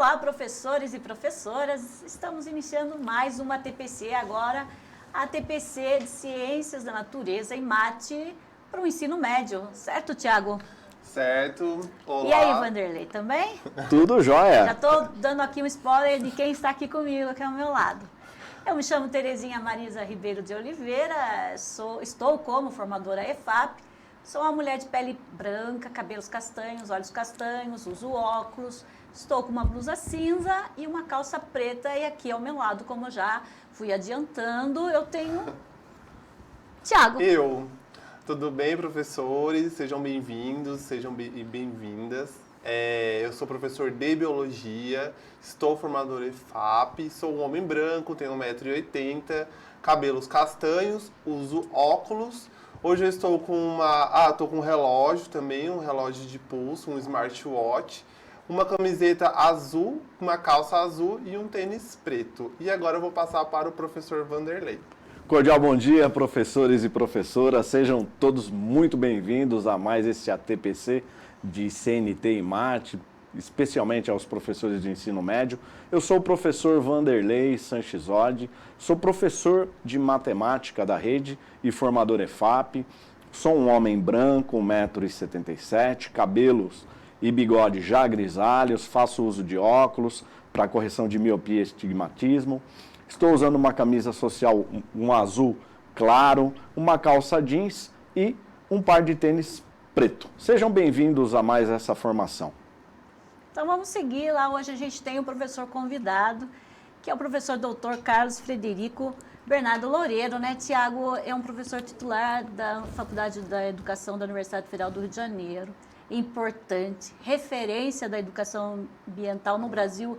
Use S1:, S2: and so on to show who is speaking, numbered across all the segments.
S1: Olá, professores e professoras. Estamos iniciando mais uma TPC agora, a TPC de Ciências da Natureza e Mate para o ensino médio. Certo, Tiago?
S2: Certo. Olá.
S1: E aí, Vanderlei, também?
S3: Tudo jóia.
S1: Já estou dando aqui um spoiler de quem está aqui comigo, aqui ao meu lado. Eu me chamo Terezinha Marisa Ribeiro de Oliveira, estou como formadora EFAP, sou uma mulher de pele branca, cabelos castanhos, olhos castanhos, uso óculos, estou com uma blusa cinza e uma calça preta e aqui ao meu lado, como eu já fui adiantando, eu tenho Tiago.
S2: Tudo bem, professores? Sejam bem-vindos, sejam bem-vindas. Eu sou professor de Biologia, estou formador EFAP, sou um homem branco, tenho 1,80 m, cabelos castanhos, uso óculos. Hoje eu estou com estou com um relógio também, um relógio de pulso, um smartwatch, uma camiseta azul, uma calça azul e um tênis preto. E agora eu vou passar para o professor Vanderlei.
S3: Cordial bom dia, professores e professoras. Sejam todos muito bem-vindos a mais esse ATPC de CNT e Mate, especialmente aos professores de ensino médio. Eu sou o professor Vanderlei Sanches Oddi, sou professor de matemática da rede e formador EFAP. Sou um homem branco, 1,77 m, cabelos e bigode já grisalhos, faço uso de óculos para correção de miopia e estigmatismo. Estou usando uma camisa social, um azul claro, uma calça jeans e um par de tênis preto. Sejam bem-vindos a mais essa formação.
S1: Então vamos seguir lá. Hoje a gente tem um professor convidado, que é o professor Dr. Carlos Frederico Bernardo Loureiro, né? Tiago é um professor titular da Faculdade da Educação da Universidade Federal do Rio de Janeiro. Importante, referência da educação ambiental no Brasil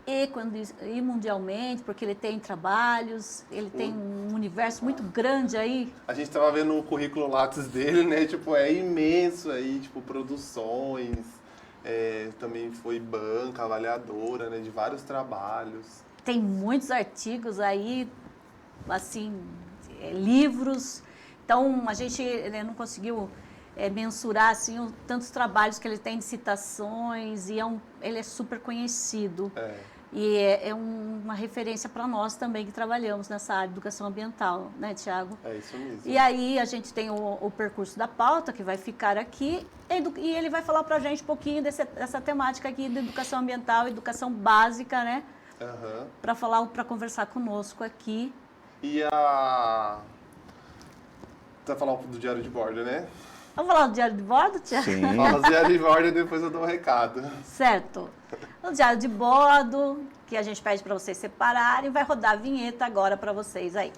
S1: e mundialmente, porque ele tem trabalhos, ele tem um universo muito grande aí.
S2: A gente estava vendo o currículo Lattes dele, né? Tipo, é imenso aí, tipo, produções, também foi banca, avaliadora, né? De vários trabalhos.
S1: Tem muitos artigos aí, assim, livros. Então, a gente não conseguiu mensurar, assim, tantos trabalhos que ele tem de citações, e ele é super conhecido. E é uma referência para nós também que trabalhamos nessa área de educação ambiental, né, Tiago?
S2: É isso mesmo.
S1: E aí a gente tem o percurso da pauta, que vai ficar aqui, e ele vai falar para a gente um pouquinho dessa temática aqui de educação ambiental, educação básica, né? Para conversar conosco aqui.
S2: E Você vai falar do diário de bordo, né?
S1: Vamos falar do diário de bordo, Tiago?
S3: Sim.
S2: Fala do diário de bordo e depois eu dou um recado.
S1: Certo. O diário de bordo, que a gente pede para vocês separarem, vai rodar a vinheta agora para vocês aí.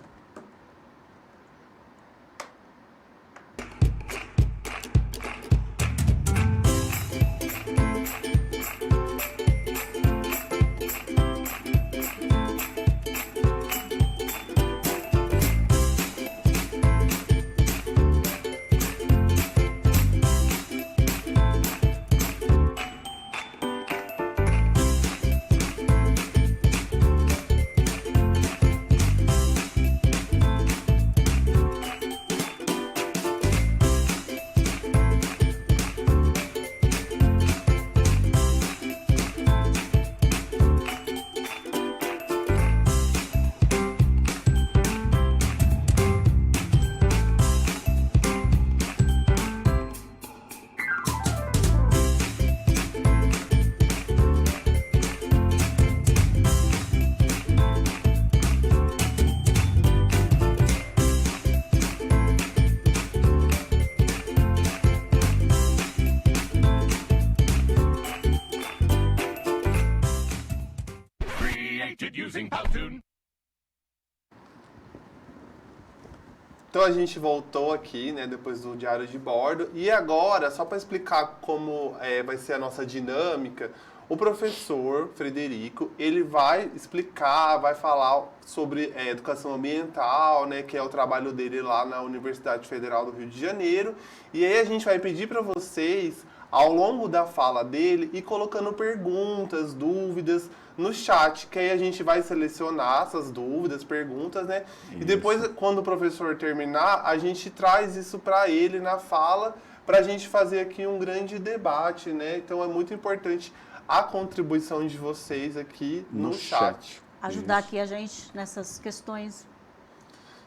S2: Então a gente voltou aqui, né, depois do diário de bordo, e agora, só para explicar como vai ser a nossa dinâmica, o professor Frederico, ele vai explicar, vai falar sobre educação ambiental, né, que é o trabalho dele lá na Universidade Federal do Rio de Janeiro, e aí a gente vai pedir para vocês, ao longo da fala dele, ir colocando perguntas, dúvidas no chat, que aí a gente vai selecionar essas dúvidas, perguntas, né? Isso. E depois, quando o professor terminar, a gente traz isso para ele na fala, para a gente fazer aqui um grande debate, né? Então é muito importante a contribuição de vocês aqui no chat.
S1: Ajudar aqui a gente nessas questões.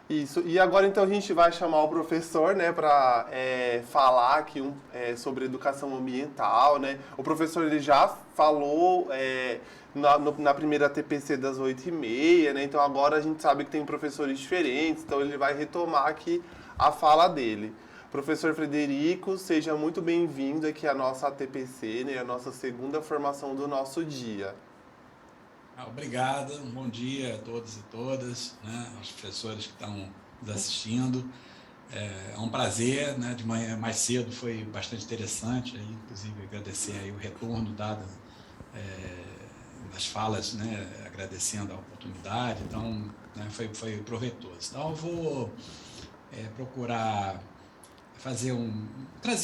S2: Isso. E agora, então, a gente vai chamar o professor, né, para falar aqui sobre educação ambiental, né? O professor, ele já falou na primeira TPC das 8h30, né? Então, agora a gente sabe que tem professores diferentes, então ele vai retomar aqui a fala dele. Professor Frederico, seja muito bem-vindo aqui à nossa TPC, né, a nossa segunda formação do nosso dia.
S4: Obrigado, um bom dia a todos e todas, né, aos professores que estão nos assistindo. É um prazer, né, de manhã mais cedo foi bastante interessante, aí, inclusive agradecer aí o retorno dado das falas, né, agradecendo a oportunidade, então, né, foi proveitoso. Então eu vou procurar trazer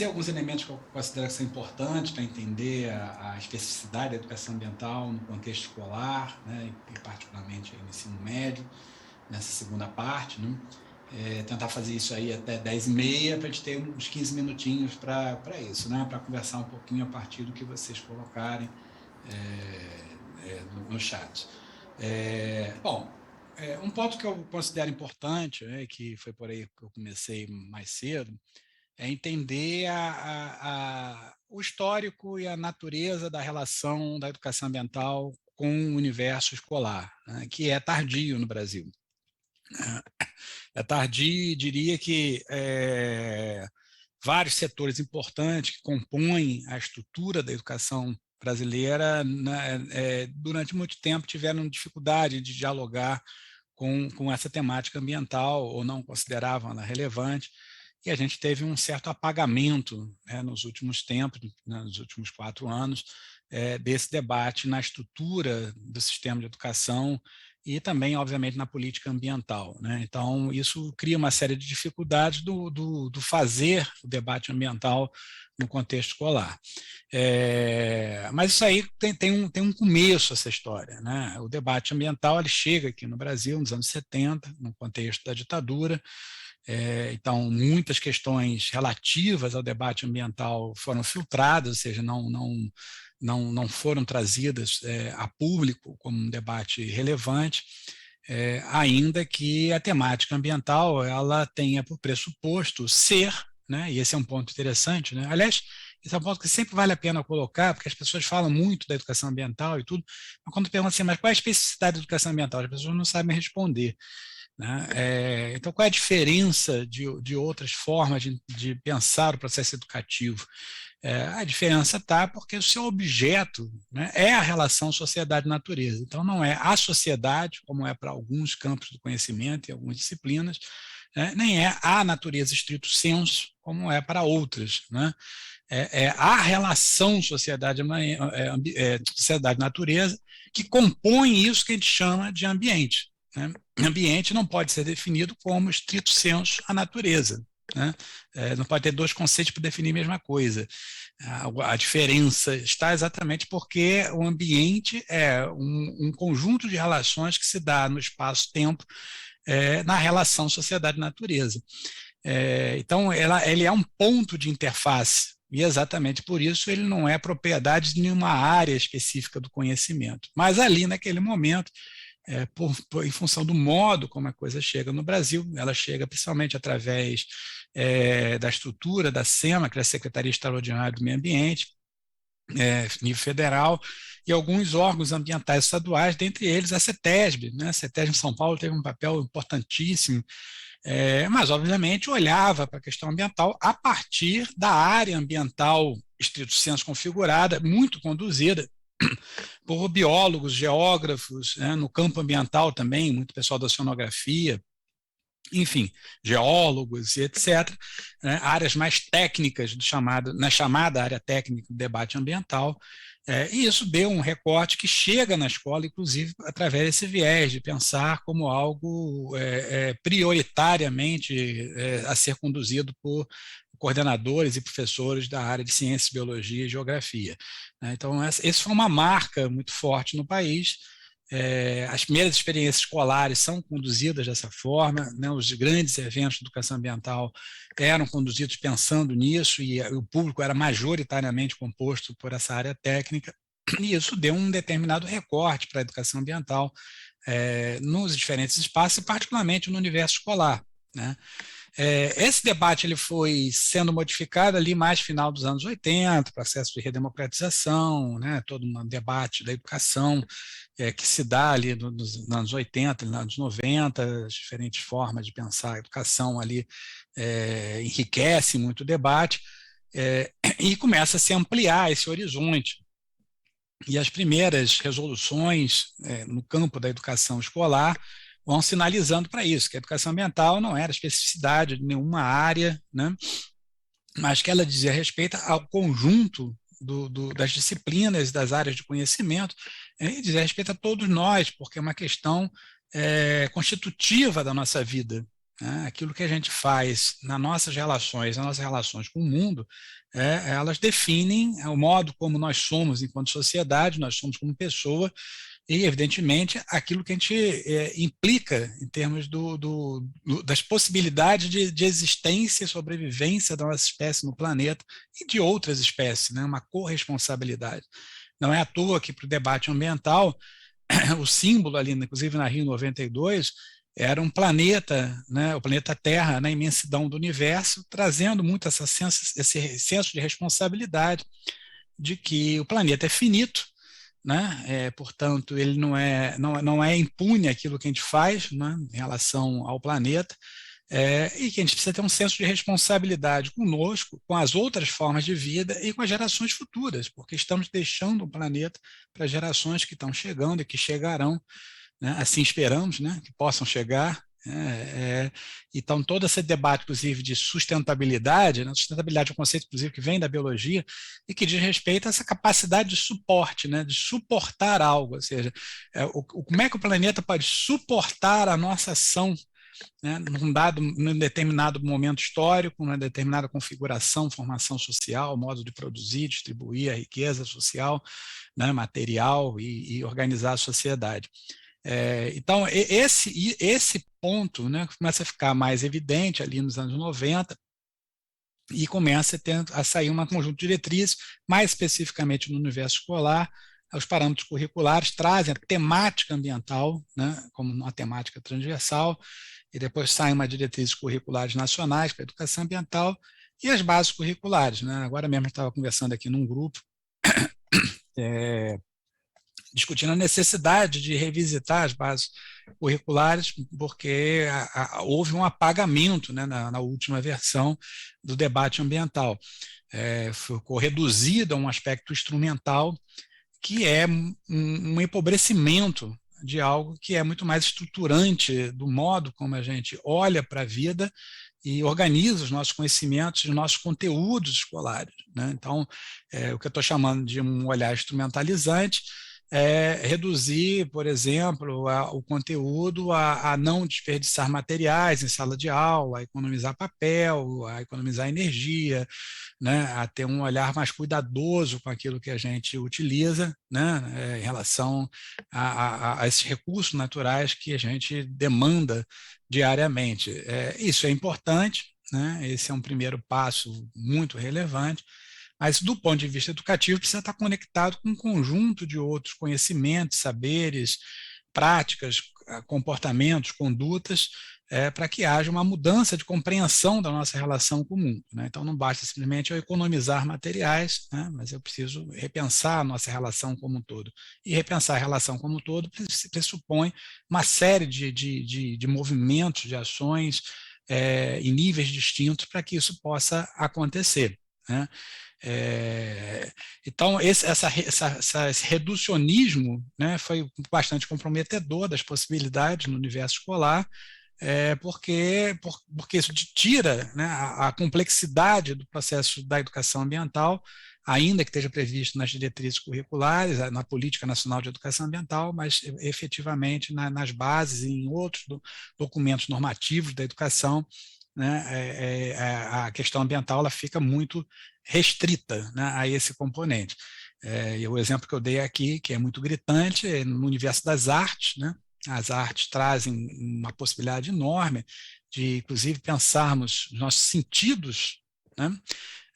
S4: alguns elementos que eu considero que são importantes para entender a especificidade da educação ambiental no contexto escolar, né, e particularmente aí no ensino médio, nessa segunda parte, né, tentar fazer isso aí até 10h30, para a gente ter uns 15 minutinhos para isso, né, para conversar um pouquinho a partir do que vocês colocarem no chat. Um ponto que eu considero importante, que foi por aí que eu comecei mais cedo, é entender o histórico e a natureza da relação da educação ambiental com o universo escolar, né, que é tardio no Brasil. É tardio, diria que vários setores importantes que compõem a estrutura da educação brasileira, né, durante muito tempo tiveram dificuldade de dialogar com essa temática ambiental ou não consideravam ela relevante. E a gente teve um certo apagamento, né, nos últimos tempos, né, nos últimos 4 anos, desse debate na estrutura do sistema de educação e também, obviamente, na política ambiental, né? Então, isso cria uma série de dificuldades do fazer o debate ambiental no contexto escolar. Mas isso aí tem um começo, essa história, né? O debate ambiental ele chega aqui no Brasil nos anos 70, no contexto da ditadura. Então, muitas questões relativas ao debate ambiental foram filtradas, ou seja, não foram trazidas a público como um debate relevante, ainda que a temática ambiental ela tenha por pressuposto ser, né, e esse é um ponto interessante, né? Aliás, esse é um ponto que sempre vale a pena colocar, porque as pessoas falam muito da educação ambiental e tudo, mas quando perguntam assim, mas qual é a especificidade da educação ambiental? As pessoas não sabem responder, né? Então, qual é a diferença de outras formas de pensar o processo educativo? A diferença está porque o seu objeto, né, é a relação sociedade-natureza. Então, não é a sociedade, como é para alguns campos do conhecimento e algumas disciplinas, né, nem é a natureza estrito sensu, como é para outras, né? A relação sociedade-natureza que compõe isso que a gente chama de ambiente, né? Ambiente não pode ser definido como estrito sensu a natureza, né? Não pode ter dois conceitos para definir a mesma coisa. A diferença está exatamente porque o ambiente é um conjunto de relações que se dá no espaço-tempo, na relação sociedade-natureza. Então, ele é um ponto de interface, e exatamente por isso ele não é propriedade de nenhuma área específica do conhecimento. Mas ali, naquele momento, em função do modo como a coisa chega no Brasil, ela chega principalmente através da estrutura da SEMA, que é a Secretaria Extraordinária do Meio Ambiente, nível federal, e alguns órgãos ambientais estaduais, dentre eles a CETESB, né? A CETESB em São Paulo teve um papel importantíssimo, mas obviamente olhava para a questão ambiental a partir da área ambiental estrito sensu configurada, muito conduzida por biólogos, geógrafos, né, no campo ambiental também, muito pessoal da oceanografia, enfim, geólogos e etc., né, áreas mais técnicas na chamada área técnica do debate ambiental, e isso deu um recorte que chega na escola, inclusive, através desse viés de pensar como algo prioritariamente a ser conduzido por coordenadores e professores da área de ciências, biologia e geografia. Então, essa foi uma marca muito forte no país. As primeiras experiências escolares são conduzidas dessa forma, né? Os grandes eventos de educação ambiental eram conduzidos pensando nisso, e o público era majoritariamente composto por essa área técnica. e isso deu um determinado recorte para a educação ambiental nos diferentes espaços, e particularmente no universo escolar, né? Esse debate ele foi sendo modificado ali mais final dos anos 80, processo de redemocratização, né, todo um debate da educação que se dá ali nos anos 80, nos anos 90, as diferentes formas de pensar a educação ali enriquece muito o debate, e começa a se ampliar esse horizonte. E as primeiras resoluções no campo da educação escolar vão sinalizando para isso, que a educação ambiental não era especificidade de nenhuma área, né, mas que ela dizia respeito ao conjunto das disciplinas, das áreas de conhecimento, e dizia respeito a todos nós, porque é uma questão constitutiva da nossa vida. Né? Aquilo que a gente faz nas nossas relações com o mundo, elas definem o modo como nós somos enquanto sociedade, nós somos como pessoa, e, evidentemente, aquilo que a gente implica em termos das possibilidades de existência e sobrevivência da nossa espécie no planeta e de outras espécies, né? Uma corresponsabilidade. Não é à toa que, para o debate ambiental, o símbolo ali, inclusive na Rio 92, era um planeta, né? O planeta Terra, na imensidão do universo, trazendo muito esse senso de responsabilidade de que o planeta é finito, né? Portanto, ele não é impune aquilo que a gente faz, né, em relação ao planeta, e que a gente precisa ter um senso de responsabilidade conosco, com as outras formas de vida e com as gerações futuras, porque estamos deixando o planeta para gerações que estão chegando e que chegarão, né, assim esperamos, né, que possam chegar. Então, todo esse debate, inclusive, de sustentabilidade, né? Sustentabilidade é um conceito, inclusive, que vem da biologia e que diz respeito a essa capacidade de suporte, né? De suportar algo, ou seja, como é que o planeta pode suportar a nossa ação, né? Num determinado momento histórico, numa determinada configuração, formação social, modo de produzir, distribuir a riqueza social, né? Material e organizar a sociedade. Então, esse ponto, né, começa a ficar mais evidente ali nos anos 90 e começa a sair um conjunto de diretrizes, mais especificamente no universo escolar. Os parâmetros curriculares trazem a temática ambiental, né, como uma temática transversal, e depois saem umas diretrizes curriculares nacionais para a educação ambiental e as bases curriculares. Né? Agora mesmo eu estava conversando aqui num grupo, discutindo a necessidade de revisitar as bases curriculares, porque houve um apagamento, né, na última versão do debate ambiental. Ficou reduzido a um aspecto instrumental, que é um empobrecimento de algo que é muito mais estruturante do modo como a gente olha para a vida e organiza os nossos conhecimentos, os nossos conteúdos escolares. Né? Então, o que eu estou chamando de um olhar instrumentalizante reduzir, por exemplo, o conteúdo a não desperdiçar materiais em sala de aula, a economizar papel, a economizar energia, né, a ter um olhar mais cuidadoso com aquilo que a gente utiliza, né, em relação a esses recursos naturais que a gente demanda diariamente. Isso é importante, né, esse é um primeiro passo muito relevante, mas, do ponto de vista educativo, precisa estar conectado com um conjunto de outros conhecimentos, saberes, práticas, comportamentos, condutas, para que haja uma mudança de compreensão da nossa relação com o mundo. Né? Então, não basta simplesmente eu economizar materiais, né? Mas eu preciso repensar a nossa relação como um todo. E repensar a relação como um todo pressupõe uma série de movimentos, de ações em níveis distintos para que isso possa acontecer. Né? Então, esse reducionismo, né, foi bastante comprometedor das possibilidades no universo escolar, porque isso tira, né, a complexidade do processo da educação ambiental, ainda que esteja previsto nas diretrizes curriculares, na Política Nacional de Educação Ambiental, mas efetivamente nas bases e em outros documentos normativos da educação, né, a questão ambiental ela fica muito restrita, né, a esse componente. E o exemplo que eu dei aqui, que é muito gritante, é no universo das artes. Né, as artes trazem uma possibilidade enorme de, inclusive, pensarmos nos nossos sentidos, né,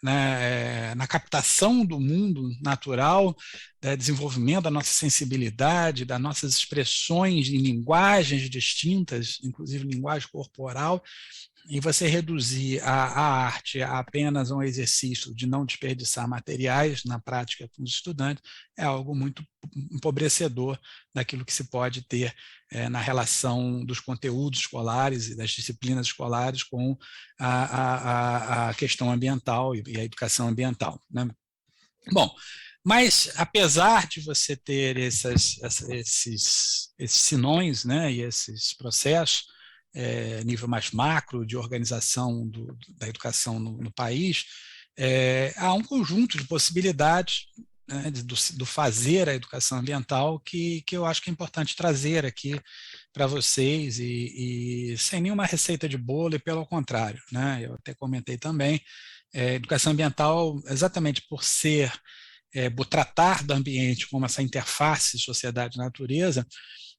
S4: né, na captação do mundo natural, desenvolvimento da nossa sensibilidade, das nossas expressões em linguagens distintas, inclusive linguagem corporal, e você reduzir a arte a apenas um exercício de não desperdiçar materiais na prática com os estudantes é algo muito empobrecedor daquilo que se pode ter na relação dos conteúdos escolares e das disciplinas escolares com a questão ambiental e a educação ambiental, né? Bom, mas apesar de você ter esses senões, né, e esses processos, nível mais macro de organização da educação no país, há um conjunto de possibilidades, né, do fazer a educação ambiental que eu acho que é importante trazer aqui para vocês e sem nenhuma receita de bolo, e pelo contrário, né, eu até comentei também, educação ambiental, exatamente por por tratar do ambiente como essa interface sociedade-natureza,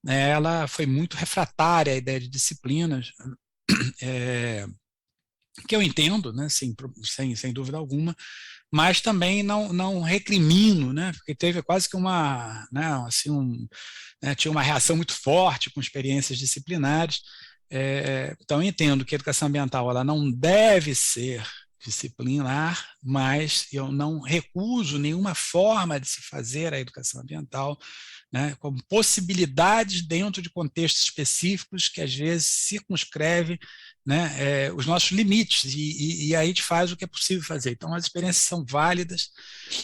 S4: ela foi muito refratária à ideia de disciplinas, que eu entendo, né, sem dúvida alguma, mas também não recrimino, né, porque teve quase que tinha uma reação muito forte com experiências disciplinares. Então, eu entendo que a educação ambiental ela não deve ser disciplinar, mas eu não recuso nenhuma forma de se fazer a educação ambiental, né, como possibilidades dentro de contextos específicos que às vezes circunscreve, né, os nossos limites, e aí a gente faz o que é possível fazer. Então, as experiências são válidas,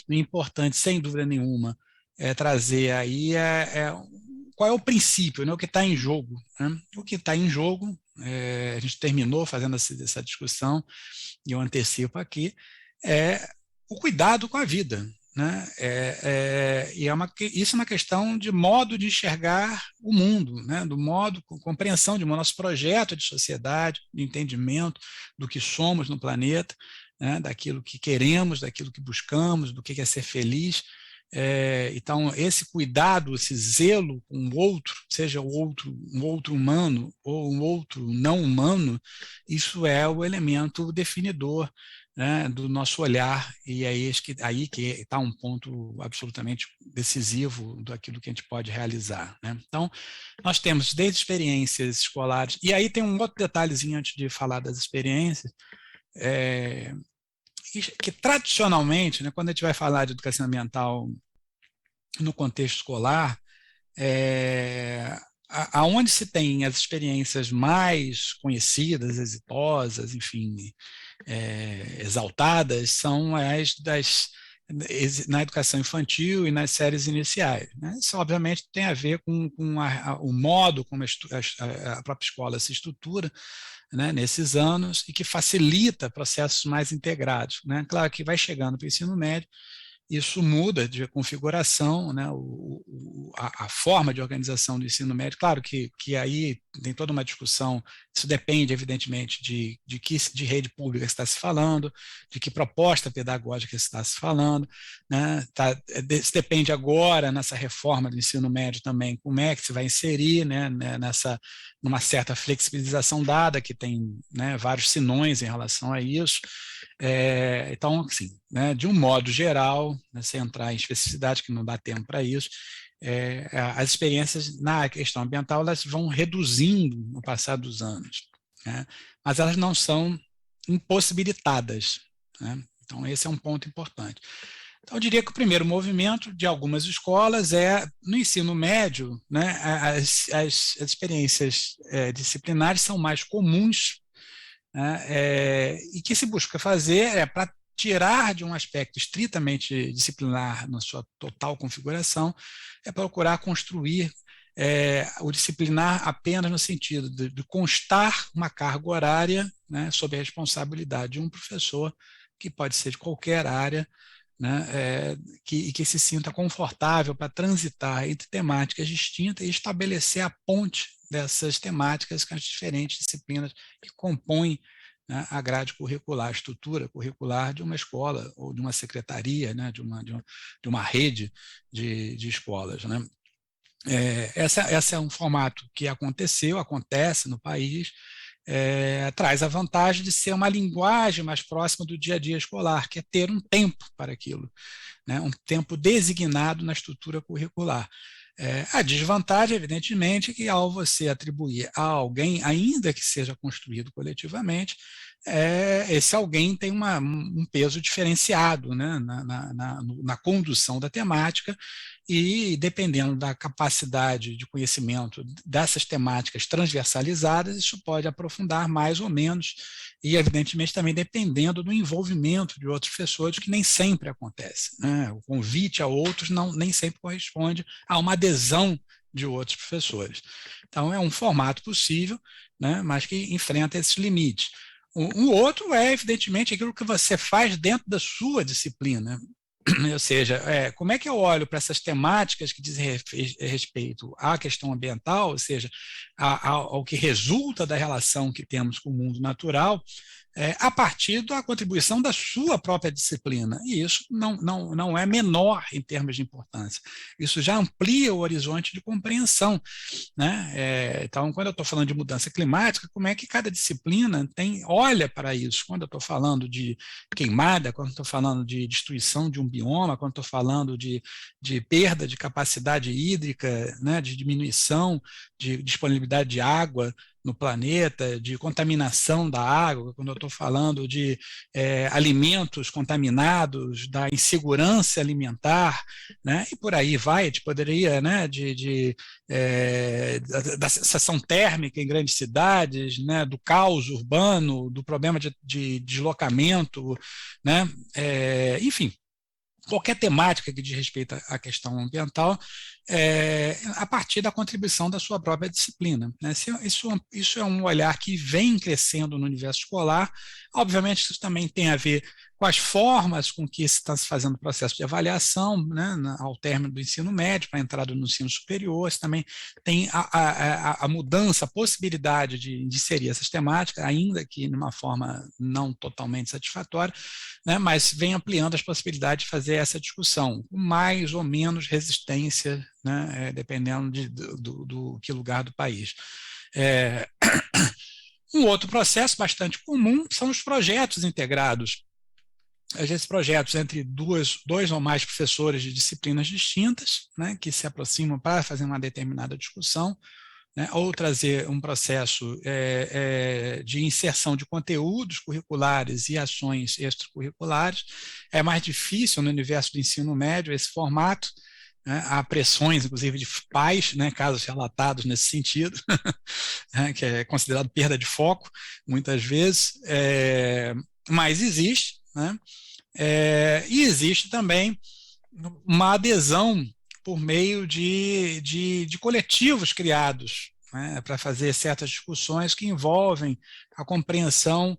S4: o importante, sem dúvida nenhuma, é trazer aí qual é o princípio, né, o que está em jogo, né? O que está em jogo, a gente terminou fazendo essa discussão, e eu antecipo aqui, é o cuidado com a vida, né? Isso é uma questão de modo de enxergar o mundo, né? Do modo, compreensão de nosso projeto de sociedade, de entendimento do que somos no planeta, né? Daquilo que queremos, daquilo que buscamos, do que é ser feliz. Então, esse cuidado, esse zelo com o outro, seja um outro humano ou um outro não humano, isso é o elemento definidor, né, do nosso olhar, e aí que está um ponto absolutamente decisivo daquilo que a gente pode realizar, né? Então, nós temos desde experiências escolares, e aí tem um outro detalhezinho antes de falar das experiências, que tradicionalmente, né, quando a gente vai falar de educação ambiental no contexto escolar, aonde se tem as experiências mais conhecidas, exitosas, enfim, exaltadas, são as na educação infantil e nas séries iniciais, né? Isso, obviamente, tem a ver com o modo como a própria escola se estrutura, né, nesses anos, e que facilita processos mais integrados, né? Claro que vai chegando para o ensino médio, isso muda de configuração, né, a forma de organização do ensino médio. Claro que aí tem toda uma discussão, isso depende, evidentemente, de rede pública que está se falando, de que proposta pedagógica se está se falando, né, isso depende agora, nessa reforma do ensino médio também, como é que se vai inserir, né, numa certa flexibilização dada, que tem, né, vários senões em relação a isso. Então, assim, né, de um modo geral, né, sem entrar em especificidade, que não dá tempo para isso, as experiências na questão ambiental elas vão reduzindo no passar dos anos, né, mas elas não são impossibilitadas, né? Então, esse é um ponto importante. Então, eu diria que o primeiro movimento de algumas escolas no ensino médio, né, as experiências disciplinares são mais comuns, né, e que se busca fazer para tirar de um aspecto estritamente disciplinar na sua total configuração, procurar construir o disciplinar apenas no sentido de constar uma carga horária, né, sob a responsabilidade de um professor, que pode ser de qualquer área, né, que se sinta confortável para transitar entre temáticas distintas e estabelecer a ponte dessas temáticas com as diferentes disciplinas que compõem, né, a grade curricular, a estrutura curricular de uma escola ou de uma secretaria, né, de uma rede de escolas, né. Esse é um formato que acontece no país, traz a vantagem de ser uma linguagem mais próxima do dia a dia escolar, que é ter um tempo para aquilo, né? Um tempo designado na estrutura curricular. A desvantagem, evidentemente, é que ao você atribuir a alguém, ainda que seja construído coletivamente, esse alguém tem um peso diferenciado, né, na condução da temática, e dependendo da capacidade de conhecimento dessas temáticas transversalizadas, isso pode aprofundar mais ou menos, e evidentemente também dependendo do envolvimento de outros professores, que nem sempre acontece, né? O convite a outros nem sempre corresponde a uma adesão de outros professores. Então, é um formato possível, né, mas que enfrenta esses limites. O outro é, evidentemente, aquilo que você faz dentro da sua disciplina. Ou seja, como é que eu olho para essas temáticas que dizem respeito à questão ambiental, ou seja, ao que resulta da relação que temos com o mundo natural, a partir da contribuição da sua própria disciplina. E isso não é menor em termos de importância. Isso já amplia o horizonte de compreensão, né? Então, quando eu estou falando de mudança climática, como é que cada disciplina olha para isso? Quando eu estou falando de queimada, quando eu estou falando de destruição de um bioma, quando eu estou falando de perda de capacidade hídrica, né? De diminuição de disponibilidade de água no planeta, de contaminação da água, quando eu estou falando de alimentos contaminados, da insegurança alimentar, né? E por aí vai, a gente poderia, né, da sensação térmica em grandes cidades, né, do caos urbano, do problema de deslocamento, né? Enfim, qualquer temática que diz respeito à questão ambiental, a partir da contribuição da sua própria disciplina, né? Isso é um olhar que vem crescendo no universo escolar. Obviamente, isso também tem a ver com as formas com que está se fazendo o processo de avaliação, né, ao término do ensino médio, para a entrada no ensino superior. Isso também tem a mudança, a possibilidade de inserir essas temáticas, ainda que de uma forma não totalmente satisfatória, né, mas vem ampliando as possibilidades de fazer essa discussão, com mais ou menos resistência, né, dependendo do que lugar do país. Um outro processo bastante comum são os projetos integrados. Às vezes, projetos entre dois ou mais professores de disciplinas distintas, né, que se aproximam para fazer uma determinada discussão, né, ou trazer um processo de inserção de conteúdos curriculares e ações extracurriculares. É mais difícil no universo do ensino médio esse formato, né? Há pressões, inclusive, de pais, né, casos relatados nesse sentido, né, que é considerado perda de foco, muitas vezes, mas existe, né? E existe também uma adesão por meio de coletivos criados, né, para fazer certas discussões que envolvem a compreensão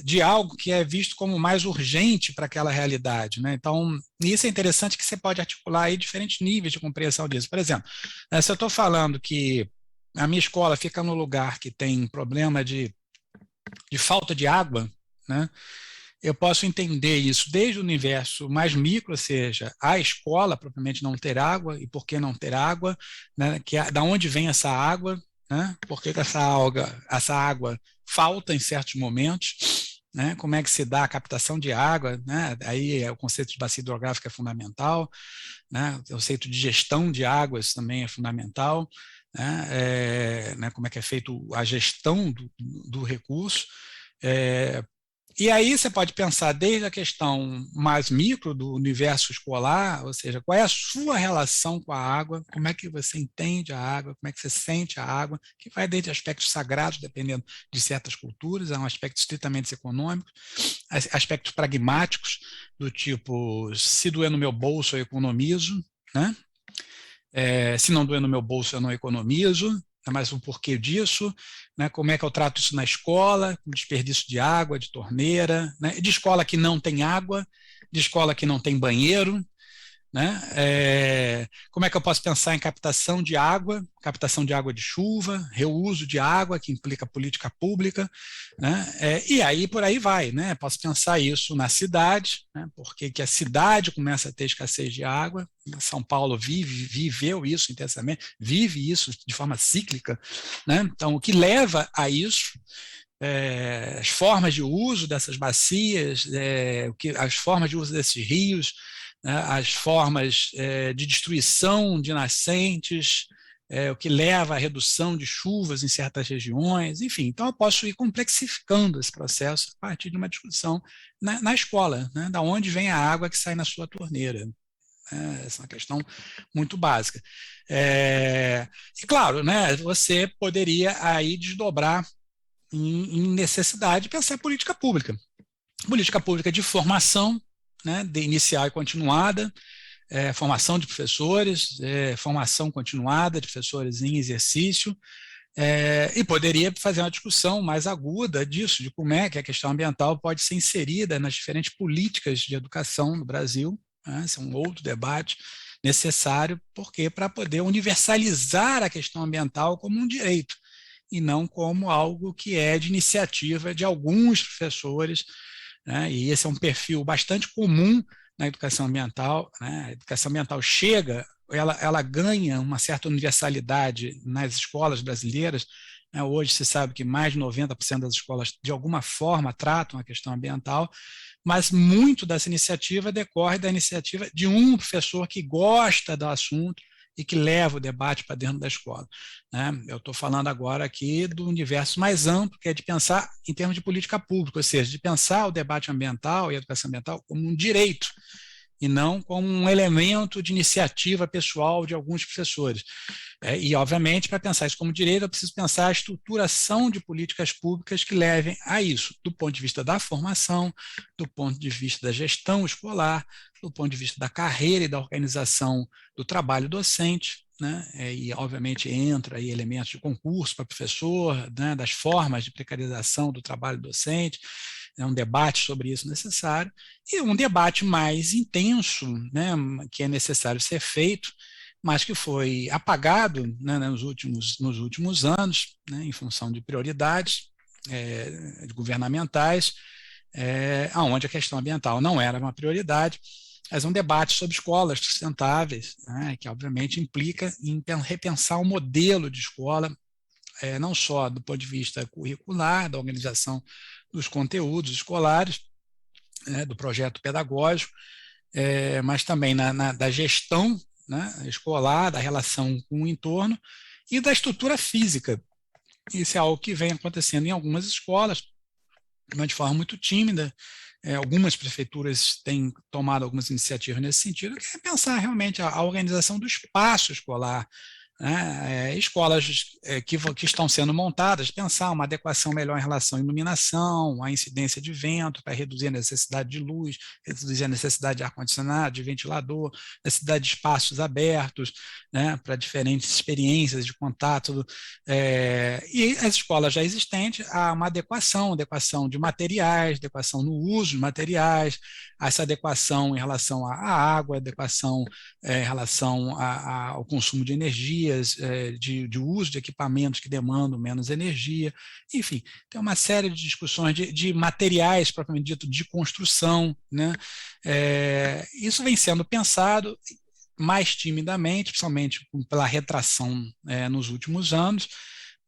S4: de algo que é visto como mais urgente para aquela realidade, né? Então, isso é interessante, que você pode articular aí diferentes níveis de compreensão disso. Por exemplo, se eu estou falando que a minha escola fica no lugar que tem problema de falta de água, né? Eu posso entender isso desde o universo mais micro, ou seja, a escola propriamente não ter água, e por que não ter água, né? Da onde vem essa água, né? Por que essa água falta em certos momentos, né? Como é que se dá a captação de água, né? Aí o conceito de bacia hidrográfica é fundamental, né? O conceito de gestão de águas também é fundamental, né? Como é que é feito a gestão do recurso. E aí você pode pensar desde a questão mais micro do universo escolar, ou seja, qual é a sua relação com a água, como é que você entende a água, como é que você sente a água, que vai desde aspectos sagrados, dependendo de certas culturas, a um aspecto estritamente econômico, aspectos pragmáticos, do tipo, se doer no meu bolso, eu economizo, né? Se não doer no meu bolso, eu não economizo, mas o porquê disso, né? Como é que eu trato isso na escola, desperdício de água, de torneira, né? De escola que não tem água, de escola que não tem banheiro, né? Como é que eu posso pensar em captação de água de chuva, reuso de água, que implica política pública, né? E aí por aí vai, né? Posso pensar isso na cidade, né? Porque que a cidade começa a ter escassez de água. São Paulo viveu isso intensamente, vive isso de forma cíclica, né? Então, o que leva a isso, as formas de uso dessas bacias, as formas de uso desses rios, né, as formas de destruição de nascentes, o que leva à redução de chuvas em certas regiões, enfim. Então, eu posso ir complexificando esse processo a partir de uma discussão na escola, né, da onde vem a água que sai na sua torneira. Essa é uma questão muito básica. E, claro, né, você poderia aí desdobrar em necessidade de pensar política pública. Política pública de formação, né, de inicial e continuada, formação de professores, formação continuada de professores em exercício, e poderia fazer uma discussão mais aguda disso, de como é que a questão ambiental pode ser inserida nas diferentes políticas de educação no Brasil. Esse é um outro debate necessário, porque para poder universalizar a questão ambiental como um direito, e não como algo que é de iniciativa de alguns professores, né? E esse é um perfil bastante comum na educação ambiental, né? A educação ambiental ela ganha uma certa universalidade nas escolas brasileiras, né? Hoje se sabe que mais de 90% das escolas, de alguma forma, tratam a questão ambiental, mas muito dessa iniciativa decorre da iniciativa de um professor que gosta do assunto e que leva o debate para dentro da escola, né? Eu estou falando agora aqui do universo mais amplo, que é de pensar em termos de política pública, ou seja, de pensar o debate ambiental e a educação ambiental como um direito, e não como um elemento de iniciativa pessoal de alguns professores. E, obviamente, para pensar isso como direito, eu preciso pensar a estruturação de políticas públicas que levem a isso, do ponto de vista da formação, do ponto de vista da gestão escolar, do ponto de vista da carreira e da organização do trabalho docente, né? E, obviamente, entra aí elementos de concurso para professor, né? Das formas de precarização do trabalho docente. É um debate sobre isso necessário, e um debate mais intenso, né, que é necessário ser feito, mas que foi apagado, né, nos últimos anos, né, em função de prioridades governamentais, onde a questão ambiental não era uma prioridade, mas um debate sobre escolas sustentáveis, né, que obviamente implica em repensar o modelo de escola, não só do ponto de vista curricular, da organização dos conteúdos escolares, né, do projeto pedagógico, mas também da gestão, né, escolar, da relação com o entorno e da estrutura física. Isso é algo que vem acontecendo em algumas escolas, mas de forma muito tímida. Algumas prefeituras têm tomado algumas iniciativas nesse sentido, que é pensar realmente a organização do espaço escolar, né? Escolas que estão sendo montadas, pensar uma adequação melhor em relação à iluminação, à incidência de vento, para reduzir a necessidade de luz, reduzir a necessidade de ar-condicionado, de ventilador, necessidade de espaços abertos, né, para diferentes experiências de contato. E as escolas já existentes, há uma adequação de materiais, adequação no uso de materiais, essa adequação em relação à água, adequação em relação ao consumo de energia, de uso de equipamentos que demandam menos energia, enfim, tem uma série de discussões de materiais, propriamente dito, de construção, né? Isso vem sendo pensado mais timidamente, principalmente pela retração nos últimos anos,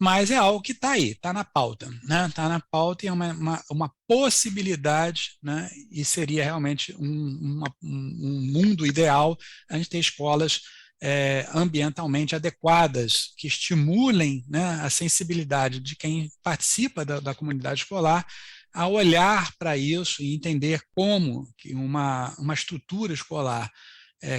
S4: mas é algo que está aí, está na pauta, né? Está na pauta e é uma possibilidade, né? E seria realmente um mundo ideal a gente ter escolas ambientalmente adequadas, que estimulem, né, a sensibilidade de quem participa da comunidade escolar a olhar para isso e entender como que uma estrutura escolar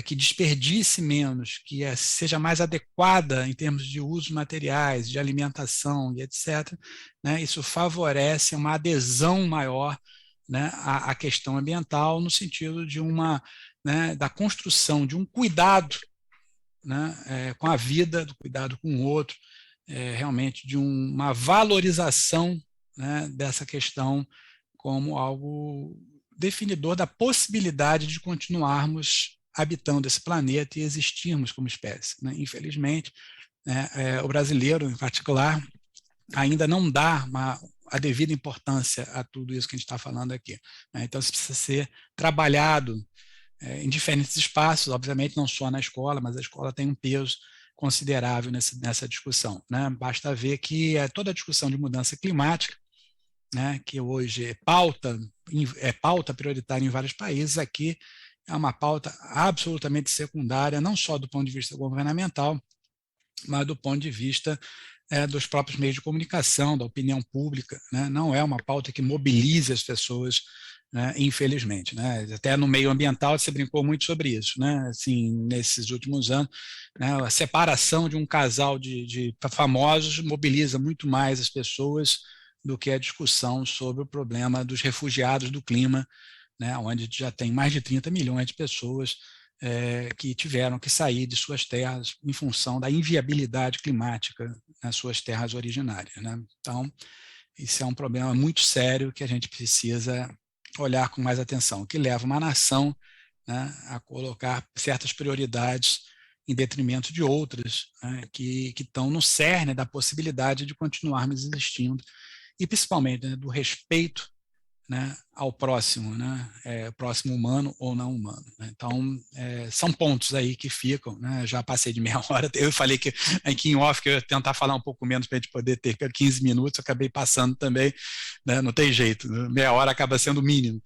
S4: que desperdice menos, que seja mais adequada em termos de uso de materiais, de alimentação e etc., né, isso favorece uma adesão maior, né, à questão ambiental, no sentido de né, da construção de um cuidado, né, com a vida, do cuidado com o outro, realmente de uma valorização, né, dessa questão como algo definidor da possibilidade de continuarmos habitando esse planeta e existirmos como espécie, né? Infelizmente, né, o brasileiro, em particular, ainda não dá a devida importância a tudo isso que a gente está falando aqui, né? Então, isso precisa ser trabalhado em diferentes espaços, obviamente não só na escola, mas a escola tem um peso considerável nessa discussão, né? Basta ver que toda a discussão de mudança climática, né, que hoje é pauta prioritária em vários países, aqui é uma pauta absolutamente secundária, não só do ponto de vista governamental, mas do ponto de vista dos próprios meios de comunicação, da opinião pública, né? Não é uma pauta que mobilize as pessoas, né, infelizmente, né? Até no meio ambiental se brincou muito sobre isso, né? Assim, nesses últimos anos, né, a separação de um casal de famosos mobiliza muito mais as pessoas do que a discussão sobre o problema dos refugiados do clima, né, onde já tem mais de 30 milhões de pessoas que tiveram que sair de suas terras em função da inviabilidade climática nas suas terras originárias, né? Então, isso é um problema muito sério que a gente precisa olhar com mais atenção, que leva uma nação, né, a colocar certas prioridades em detrimento de outras, né, que estão no cerne da possibilidade de continuarmos existindo, e principalmente, né, do respeito, né, ao próximo, né, próximo humano ou não humano, né? Então, são pontos aí que ficam, né? Já passei de meia hora, eu falei que aqui em off que eu ia tentar falar um pouco menos para a gente poder ter 15 minutos, eu acabei passando também, né? Não tem jeito, meia hora acaba sendo o mínimo,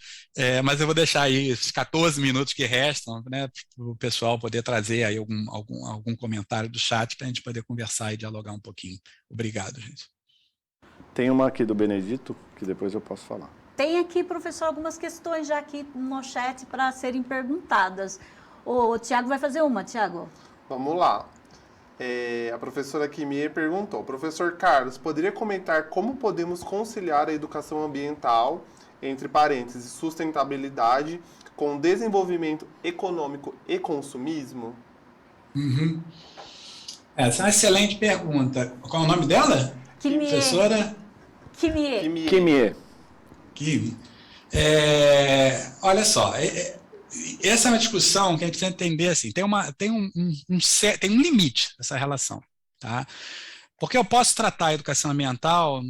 S4: mas eu vou deixar aí esses 14 minutos que restam, né, para o pessoal poder trazer aí algum comentário do chat para a gente poder conversar e dialogar um pouquinho. Obrigado, gente.
S3: Tem uma aqui do Benedito, que depois eu posso falar.
S1: Tem aqui, professor, algumas questões já aqui no chat para serem perguntadas. O Tiago vai fazer uma, Tiago.
S2: Vamos lá. A professora Kimie perguntou: professor Carlos, poderia comentar como podemos conciliar a educação ambiental, entre parênteses, sustentabilidade, com desenvolvimento econômico e consumismo?
S4: Uhum. Essa é uma excelente pergunta. Qual é o nome dela?
S1: Kimie.
S4: Professora?
S3: Kimie.
S4: Olha só, essa é uma discussão que a gente precisa entender assim, tem um limite dessa relação, tá? Porque eu posso tratar a educação ambiental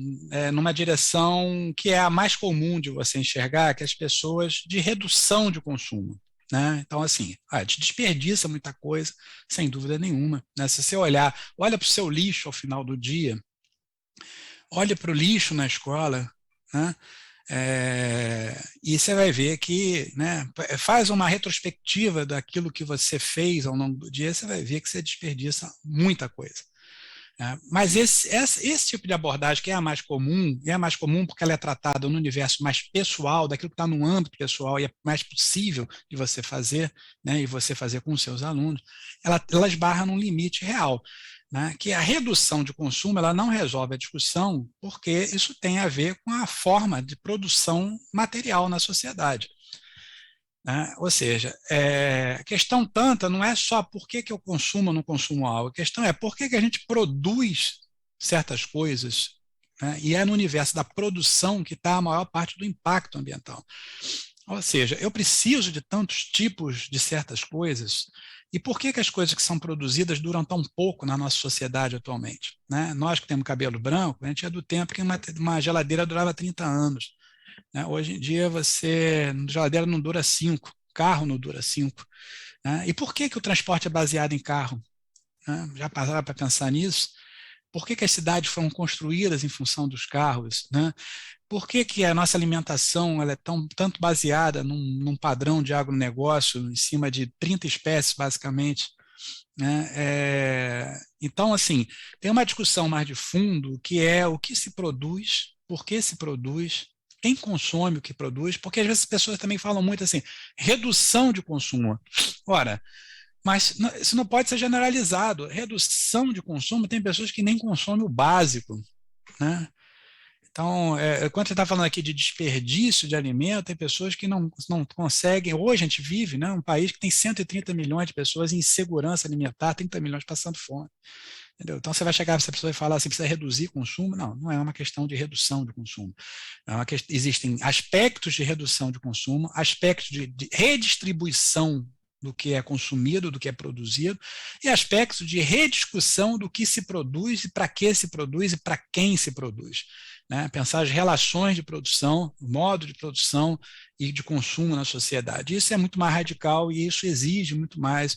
S4: numa direção que é a mais comum de você enxergar, que é as pessoas de redução de consumo, né? Então, assim, a gente desperdiça muita coisa, sem dúvida nenhuma, né? Se você olha para o seu lixo ao final do dia, olha para o lixo na escola, né? E você vai ver que, né, faz uma retrospectiva daquilo que você fez ao longo do dia, você vai ver que você desperdiça muita coisa, né? Mas esse tipo de abordagem, que é a mais comum porque ela é tratada no universo mais pessoal, daquilo que está no âmbito pessoal e é mais possível de você fazer, né, e você fazer com os seus alunos, ela esbarra num limite real, né, que a redução de consumo ela não resolve a discussão, porque isso tem a ver com a forma de produção material na sociedade, né? Ou seja, a questão tanta não é só por que eu consumo ou não consumo algo, a questão é por que a gente produz certas coisas, né, e é no universo da produção que está a maior parte do impacto ambiental. Ou seja, eu preciso de tantos tipos de certas coisas. E por que as coisas que são produzidas duram tão pouco na nossa sociedade atualmente, né? Nós que temos cabelo branco, a gente é do tempo que uma geladeira durava 30 anos. Né? Hoje em dia, geladeira não dura 5, carro não dura 5. Né? E por que o transporte é baseado em carro? Né? Já passaram para pensar nisso? Por que as cidades foram construídas em função dos carros? Né? Por que a nossa alimentação ela é tanto baseada num padrão de agronegócio em cima de 30 espécies, basicamente? Né? Então, assim, tem uma discussão mais de fundo que é o que se produz, por que se produz, quem consome o que produz, porque às vezes as pessoas também falam muito assim, redução de consumo. Ora, mas isso não pode ser generalizado. Redução de consumo, tem pessoas que nem consomem o básico, né? Então, quando você está falando aqui de desperdício de alimento, tem pessoas que não conseguem. Hoje a gente vive, né, um país que tem 130 milhões de pessoas em insegurança alimentar, 30 milhões passando fome. Entendeu? Então, você vai chegar para essa pessoa e falar assim, precisa reduzir o consumo? Não, não é uma questão de redução de consumo. Existem aspectos de redução de consumo, aspectos de redistribuição do que é consumido, do que é produzido, e aspectos de rediscussão do que se produz e para que se produz e para quem se produz. Né? Pensar as relações de produção, o modo de produção e de consumo na sociedade. Isso é muito mais radical e isso exige muito mais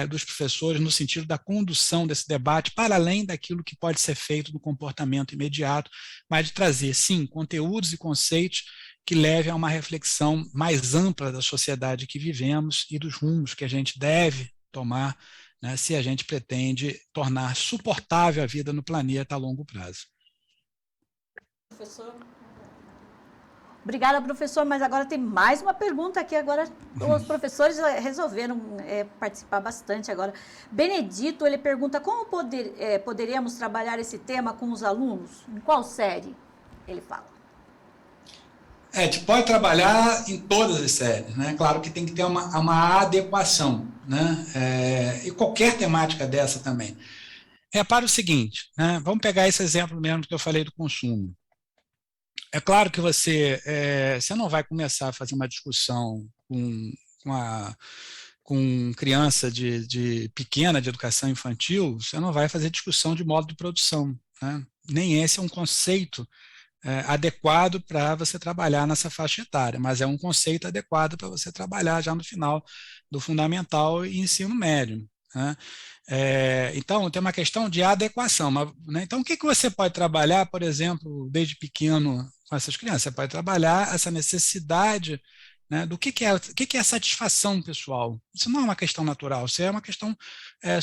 S4: dos professores no sentido da condução desse debate para além daquilo que pode ser feito no comportamento imediato, mas de trazer, sim, conteúdos e conceitos que levem a uma reflexão mais ampla da sociedade que vivemos e dos rumos que a gente deve tomar, né, se a gente pretende tornar suportável a vida no planeta a longo prazo.
S1: Professor. Obrigada, professor, mas agora tem mais uma pergunta aqui. Agora os professores resolveram participar bastante agora. Benedito, ele pergunta como poderíamos trabalhar esse tema com os alunos? Em qual série? Ele fala.
S4: A gente pode trabalhar em todas as séries, né? Claro que tem que ter uma adequação, né? E qualquer temática dessa também. Repare o seguinte, né? Vamos pegar esse exemplo mesmo que eu falei do consumo. É claro que você não vai começar a fazer uma discussão com criança pequena, de educação infantil, você não vai fazer discussão de modo de produção, né? Nem esse é um conceito adequado para você trabalhar nessa faixa etária, mas é um conceito adequado para você trabalhar já no final do fundamental e ensino médio, né? Então, tem uma questão de adequação. Né? Então, o que você pode trabalhar, por exemplo, desde pequeno com essas crianças? Você pode trabalhar essa necessidade, né, do que é satisfação pessoal. Isso não é uma questão natural, isso é uma questão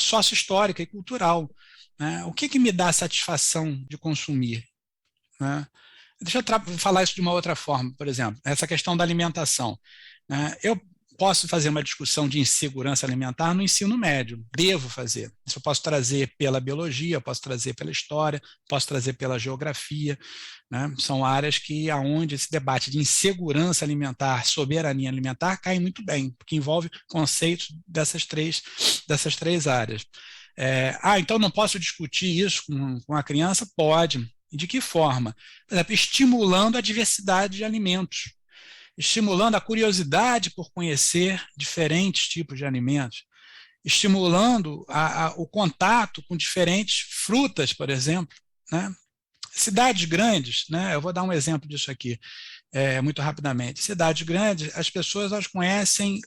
S4: sócio-histórica e cultural. Né? O que me dá satisfação de consumir? Né? Deixa eu falar isso de uma outra forma, por exemplo, essa questão da alimentação. Né? Eu posso fazer uma discussão de insegurança alimentar no ensino médio, devo fazer. Isso eu posso trazer pela biologia, eu posso trazer pela história, posso trazer pela geografia, né? São áreas aonde esse debate de insegurança alimentar, soberania alimentar, cai muito bem, porque envolve conceitos dessas três áreas. Então não posso discutir isso com a criança? Pode. E de que forma? Por exemplo, estimulando a diversidade de alimentos, estimulando a curiosidade por conhecer diferentes tipos de alimentos, estimulando o contato com diferentes frutas, por exemplo, né? Cidades grandes, né? Eu vou dar um exemplo disso aqui, muito rapidamente. Cidades grandes, as pessoas elas conhecem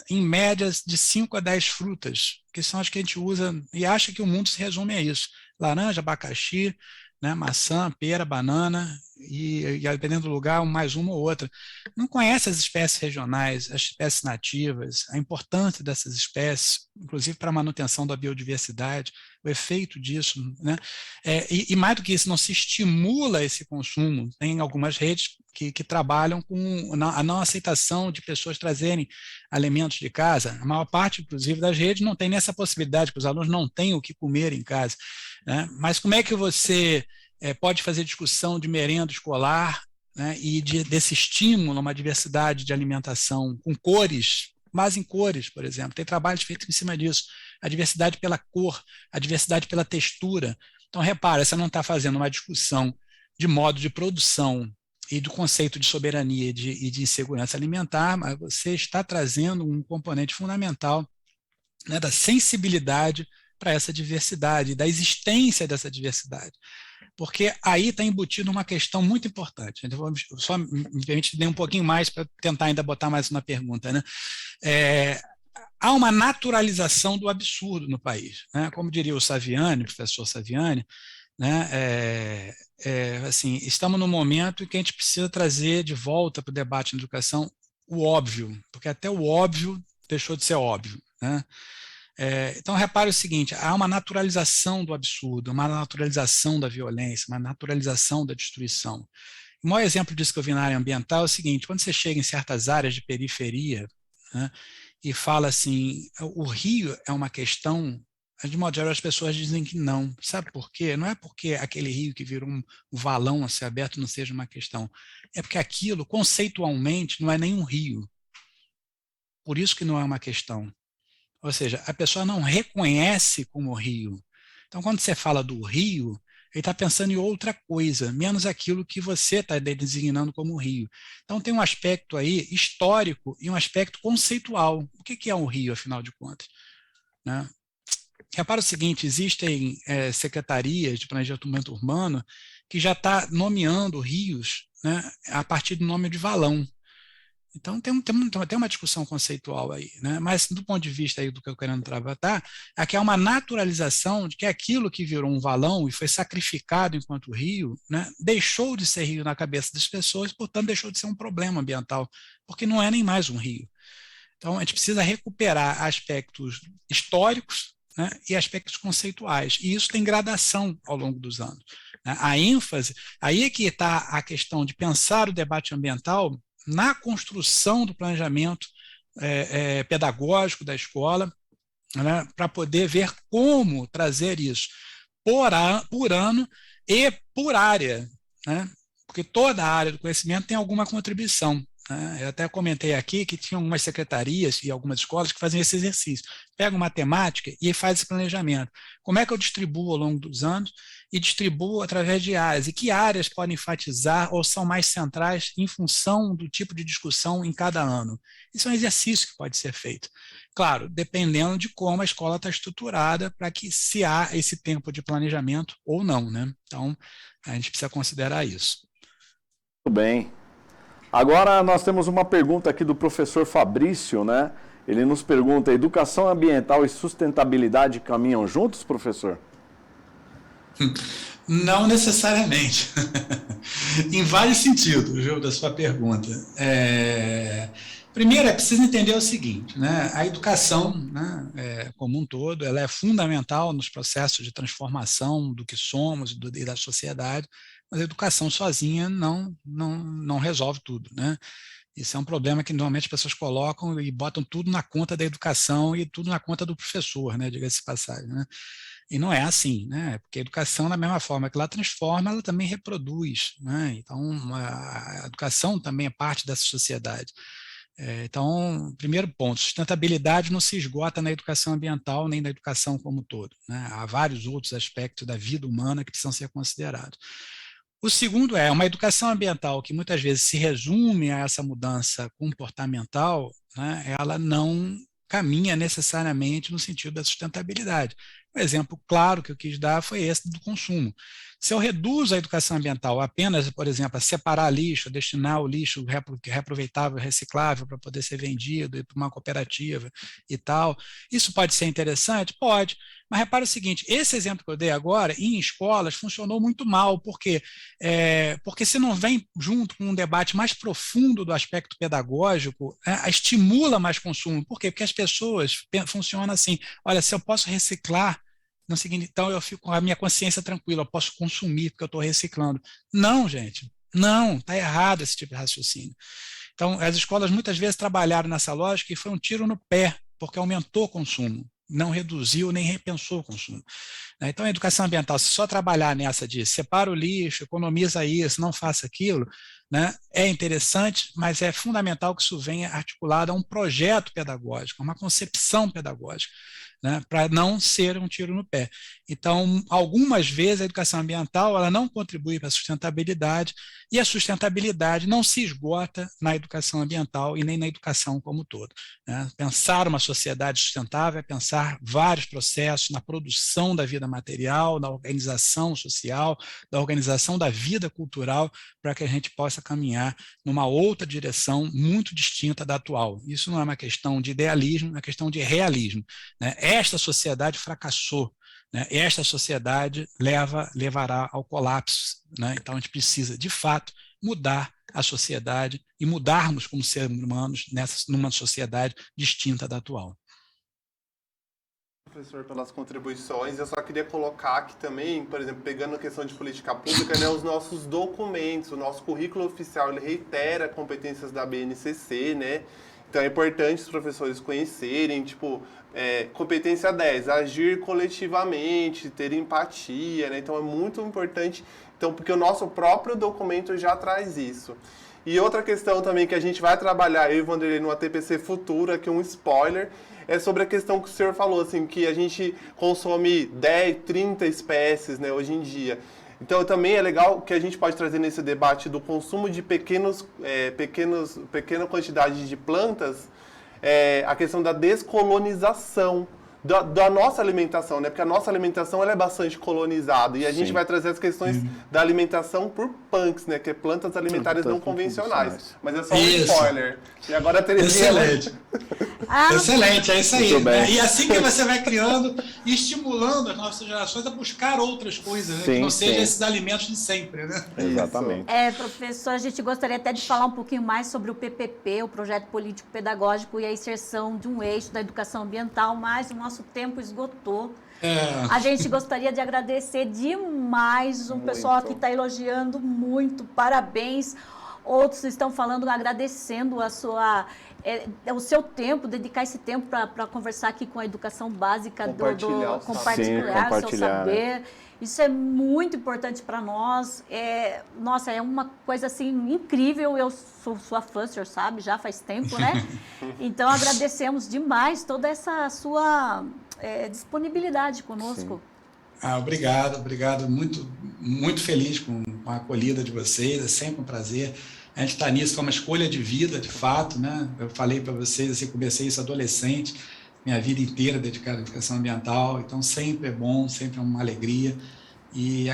S4: em média de 5 a 10 frutas, que são as que a gente usa e acha que o mundo se resume a isso. Laranja, abacaxi, né, maçã, pera, banana e dependendo do lugar, mais uma ou outra. Não conhece as espécies regionais, as espécies nativas, a importância dessas espécies, inclusive para a manutenção da biodiversidade, o efeito disso. Né? E mais do que isso, não se estimula esse consumo. Tem algumas redes que trabalham com a não aceitação de pessoas trazerem alimentos de casa. A maior parte, inclusive, das redes não tem nessa possibilidade, que os alunos não têm o que comer em casa. Né? Mas como é que você pode fazer discussão de merenda escolar, né, e desse estímulo a uma diversidade de alimentação com cores, mas em cores, por exemplo. Tem trabalhos feitos em cima disso. A diversidade pela cor, a diversidade pela textura. Então, repara, você não está fazendo uma discussão de modo de produção e do conceito de soberania e de insegurança alimentar, mas você está trazendo um componente fundamental, né, da sensibilidade para essa diversidade, da existência dessa diversidade. Porque aí está embutido uma questão muito importante. Então, só me permite ler um pouquinho mais para tentar ainda botar mais uma pergunta. Né? Há uma naturalização do absurdo no país. Né? Como diria o Saviani, o professor Saviani, né? Assim, estamos num momento em que a gente precisa trazer de volta para o debate na educação o óbvio, porque até o óbvio deixou de ser óbvio. Né? Então, repare o seguinte, há uma naturalização do absurdo, uma naturalização da violência, uma naturalização da destruição. O maior exemplo disso que eu vi na área ambiental é o seguinte, quando você chega em certas áreas de periferia, né, e fala assim, o rio é uma questão, de modo geral as pessoas dizem que não. Sabe por quê? Não é porque aquele rio que virou um valão a ser aberto não seja uma questão, é porque aquilo, conceitualmente, não é nenhum rio. Por isso que não é uma questão. Ou seja, a pessoa não reconhece como rio. Então, quando você fala do rio, ele está pensando em outra coisa, menos aquilo que você está designando como rio. Então tem um aspecto aí histórico e um aspecto conceitual. O que é um rio, afinal de contas? Né? Repara o seguinte, existem secretarias de planejamento urbano que já está nomeando rios, né, a partir do nome de valão. Então, tem uma discussão conceitual aí, né? Mas, do ponto de vista aí do que eu quero tratar, aqui há uma naturalização de que aquilo que virou um valão e foi sacrificado enquanto rio, né, deixou de ser rio na cabeça das pessoas, portanto, deixou de ser um problema ambiental, porque não é nem mais um rio. Então, a gente precisa recuperar aspectos históricos, né, e aspectos conceituais, e isso tem gradação ao longo dos anos. Né? A ênfase, aí é que está a questão de pensar o debate ambiental na construção do planejamento pedagógico da escola, né, para poder ver como trazer isso por ano e por área, né, porque toda a área do conhecimento tem alguma contribuição. Eu até comentei aqui que tinha algumas secretarias e algumas escolas que fazem esse exercício. Pega uma temática e faz esse planejamento. Como é que eu distribuo ao longo dos anos? E distribuo através de áreas. E que áreas podem enfatizar ou são mais centrais em função do tipo de discussão em cada ano? Isso é um exercício que pode ser feito. Claro, dependendo de como a escola está estruturada para que se há esse tempo de planejamento ou não, né? Então, a gente precisa considerar isso.
S3: Muito bem. Agora nós temos uma pergunta aqui do professor Fabrício, né? Ele nos pergunta: educação ambiental e sustentabilidade caminham juntos, professor?
S4: Não necessariamente. Em vários sentidos, viu, da sua pergunta. Primeiro, é preciso entender o seguinte, né? A educação, né, como um todo, ela é fundamental nos processos de transformação do que somos e da sociedade, mas a educação sozinha não resolve tudo, né? Isso é um problema que normalmente as pessoas colocam e botam tudo na conta da educação e tudo na conta do professor, né? Diga-se de passagem, né? E não é assim, né? Porque a educação, da mesma forma que ela transforma, ela também reproduz, né? Então, a educação também é parte dessa sociedade. Então, primeiro ponto, sustentabilidade não se esgota na educação ambiental nem na educação como um todo, né? Há vários outros aspectos da vida humana que precisam ser considerados. O segundo é uma educação ambiental que muitas vezes se resume a essa mudança comportamental, né? Ela não caminha necessariamente no sentido da sustentabilidade. Um exemplo claro que eu quis dar foi esse do consumo. Se eu reduzo a educação ambiental apenas, por exemplo, a separar lixo, a destinar o lixo reaproveitável, reciclável para poder ser vendido e para uma cooperativa e tal, isso pode ser interessante? Pode. Mas repara o seguinte, esse exemplo que eu dei agora, em escolas, funcionou muito mal. Por quê? Porque se não vem junto com um debate mais profundo do aspecto pedagógico, estimula mais consumo. Por quê? Porque as pessoas funcionam assim, olha, se eu posso reciclar, não significa, então eu fico com a minha consciência tranquila, eu posso consumir porque eu estou reciclando. Não, gente, não, está errado esse tipo de raciocínio. Então, as escolas muitas vezes trabalharam nessa lógica e foi um tiro no pé, porque aumentou o consumo, não reduziu nem repensou o consumo. Então, a educação ambiental, se só trabalhar nessa de separa o lixo, economiza isso, não faça aquilo, né, é interessante, mas é fundamental que isso venha articulado a um projeto pedagógico, a uma concepção pedagógica, né, para não ser um tiro no pé. Então, algumas vezes a educação ambiental ela não contribui para a sustentabilidade e a sustentabilidade não se esgota na educação ambiental e nem na educação como um todo, né? Pensar uma sociedade sustentável é pensar vários processos na produção da vida material, na organização social, da organização da vida cultural, para que a gente possa caminhar numa outra direção muito distinta da atual. Isso não é uma questão de idealismo, é uma questão de realismo, né? Esta sociedade fracassou, né? Esta sociedade levará ao colapso, né? Então a gente precisa, de fato, mudar a sociedade e mudarmos como seres humanos numa sociedade distinta da atual.
S2: Professor, pelas contribuições. Eu só queria colocar aqui também, por exemplo, pegando a questão de política pública, né, os nossos documentos, o nosso currículo oficial, ele reitera competências da BNCC, né? Então é importante os professores conhecerem, tipo, competência 10, agir coletivamente, ter empatia, né? Então é muito importante, então, porque o nosso próprio documento já traz isso. E outra questão também que a gente vai trabalhar, eu e o Vanderlei, no ATPC Futuro, aqui um spoiler, é sobre a questão que o senhor falou, assim, que a gente consome 10, 30 espécies, né, hoje em dia. Então, também é legal que a gente pode trazer nesse debate do consumo de pequena quantidade de plantas, a questão da descolonização da nossa alimentação, né? Porque a nossa alimentação ela é bastante colonizada e a gente vai trazer as questões da alimentação por punks, né? Que é plantas alimentares não convencionais. Mas é só um spoiler. E agora a Terezinha...
S4: Excelente. Excelente, é isso aí. E assim que você vai criando e estimulando as nossas gerações a buscar outras coisas, né? Que não sejam esses alimentos de sempre, né?
S3: Exatamente.
S1: Professor, a gente gostaria até de falar um pouquinho mais sobre o PPP, o Projeto Político Pedagógico, e a inserção de um eixo da educação ambiental, mas o nosso tempo esgotou. A gente gostaria de agradecer demais. O pessoal aqui está elogiando muito, parabéns. Outros estão falando, agradecendo o seu tempo, dedicar esse tempo para conversar aqui com a educação básica, compartilhar o seu saber. Isso é muito importante para nós. Nossa, é uma coisa assim incrível. Eu sou sua fã, o senhor sabe, já faz tempo, né? Então, agradecemos demais toda essa sua disponibilidade conosco.
S4: Obrigado. Muito, muito feliz com a acolhida de vocês. É sempre um prazer. A gente está nisso, é uma escolha de vida, de fato, né? Eu falei para vocês, assim, comecei isso adolescente, minha vida inteira dedicada à educação ambiental, então sempre é bom, sempre é uma alegria. E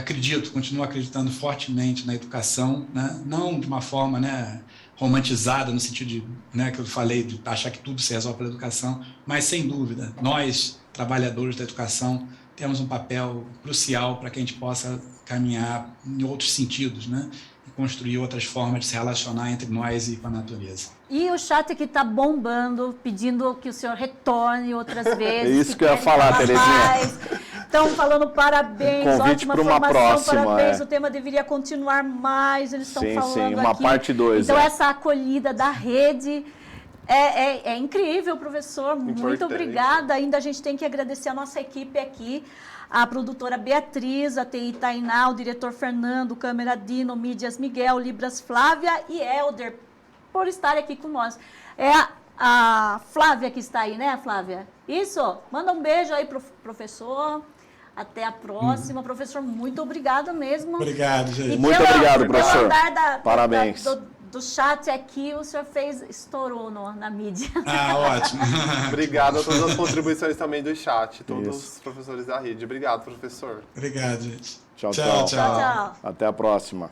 S4: continuo acreditando fortemente na educação, né? Não de uma forma, né, romantizada, no sentido de, né, que eu falei, de achar que tudo se resolve pela educação, mas sem dúvida, nós, trabalhadores da educação, temos um papel crucial para que a gente possa caminhar em outros sentidos, né? E construir outras formas de se relacionar entre nós e com a natureza.
S1: E o chat aqui está bombando, pedindo que o senhor retorne outras vezes.
S3: É isso que eu ia falar, Terezinha.
S1: Estão falando parabéns,
S3: convite
S1: ótima
S3: para uma
S1: formação,
S3: próxima,
S1: parabéns, o tema deveria continuar mais, eles estão falando
S3: uma
S1: aqui.
S3: parte 2.
S1: Então, essa acolhida da rede é incrível, professor, muito obrigada. Ainda a gente tem que agradecer a nossa equipe aqui, a produtora Beatriz, a TI Tainá, o diretor Fernando, câmera Dino, mídias Miguel, Libras Flávia e Helder, por estar aqui com nós. É a Flávia que está aí, né, Flávia? Isso, manda um beijo aí pro professor. Até a próxima. Professor, muito obrigada mesmo.
S4: Obrigado, gente.
S3: Muito obrigado, professor.
S1: Parabéns. Do chat aqui, o senhor estourou na mídia.
S4: Ótimo.
S2: Obrigado a todas as contribuições também do chat, todos os professores da rede. Obrigado, professor.
S4: Obrigado, gente.
S3: Tchau.
S1: Tchau.
S3: Até a próxima.